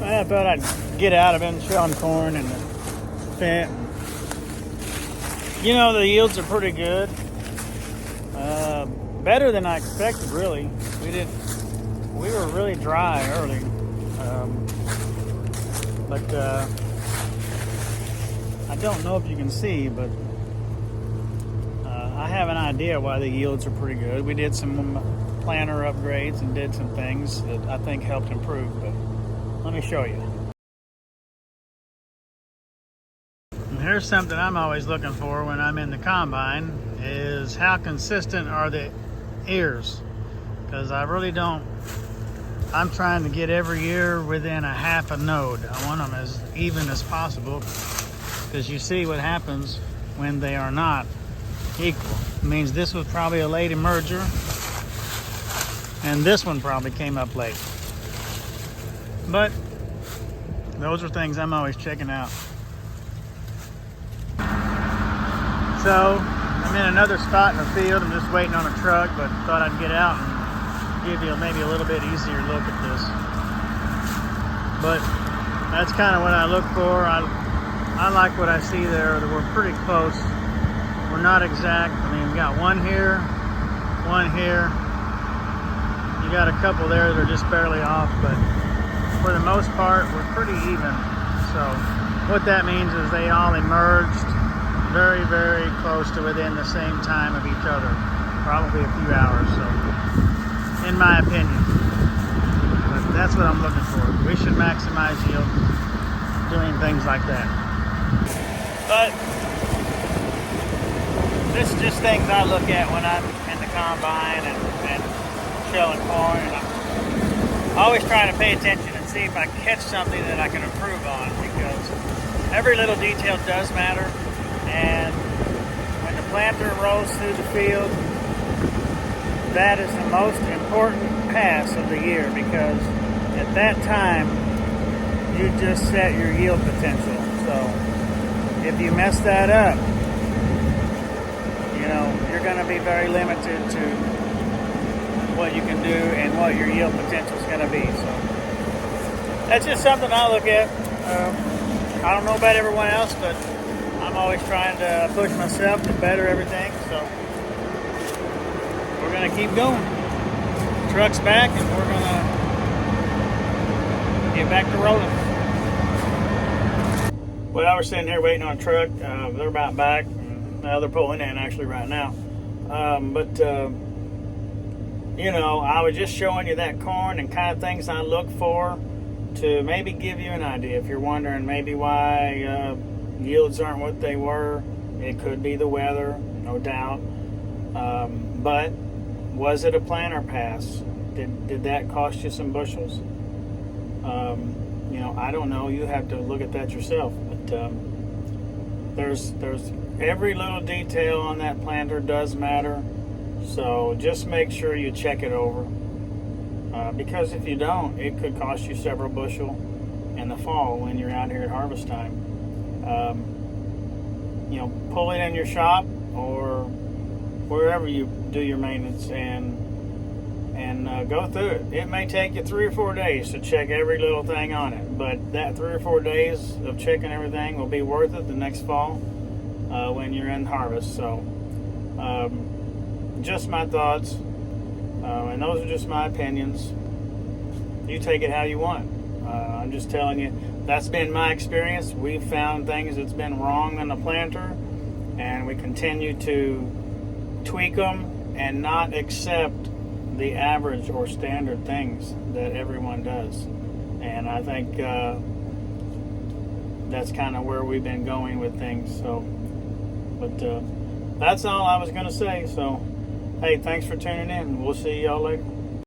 I thought I'd get out. I've been showing corn and fat. You know, the yields are pretty good. Better than I expected, really. We were really dry early. But I don't know if you can see, but I have an idea why the yields are pretty good. We did some planter upgrades and did some things that I think helped improve, but let me show you. And here's something I'm always looking for when I'm in the combine, is how consistent are the ears, because I really don't. I'm trying to get every ear within a half a node. I want them as even as possible, because you see what happens when they are not equal. It means this was probably a late emerger, and this one probably came up late. But those are things I'm always checking out. So I'm in another spot in the field. I'm just waiting on a truck, but thought I'd get out and give you maybe a little bit easier look at this. But that's kind of what I look for. I like what I see there. We're pretty close. We're not exact. I mean, we got one here, one here. You got a couple there that are just barely off, but for the most part, we're pretty even. So what that means is they all emerged very, very close to within the same time of each other, probably a few hours, so in my opinion. But that's what I'm looking for. We should maximize yield doing things like that. But this is just things I look at when I'm in the combine and shelling corn. And I'm always trying to pay attention and see if I catch something that I can improve on, because every little detail does matter. And when the planter rolls through the field, that is the most important pass of the year, because at that time you just set your yield potential. So if you mess that up, you know, you're going to be very limited to what you can do and what your yield potential is going to be. So that's just something I look at. I don't know about everyone else, but I'm always trying to push myself to better everything, so we're going to keep going. Truck's back, and we're going to get back to rolling. Well, we're sitting here waiting on a truck. They're about back. Now they're pulling in actually right now. You know, I was just showing you that corn and kind of things I look for to maybe give you an idea. If you're wondering maybe why yields aren't what they were, it could be the weather, no doubt. But was it a planter pass? Did that cost you some bushels? You know, I don't know. You have to look at that yourself. But there's every little detail on that planter does matter. So just make sure you check it over. Because if you don't, it could cost you several bushel in the fall when you're out here at harvest time. You know, pull it in your shop or wherever you do your maintenance and go through it. It may take you 3 or 4 days to check every little thing on it, but that 3 or 4 days of checking everything will be worth it the next fall when you're in harvest. So just my thoughts, and those are just my opinions. You take it how you want. I'm just telling you, that's been my experience. We've found things that's been wrong on the planter, and we continue to tweak them and not accept the average or standard things that everyone does. And I think that's kind of where we've been going with things. So, but that's all I was going to say. So, hey, thanks for tuning in. We'll see y'all later.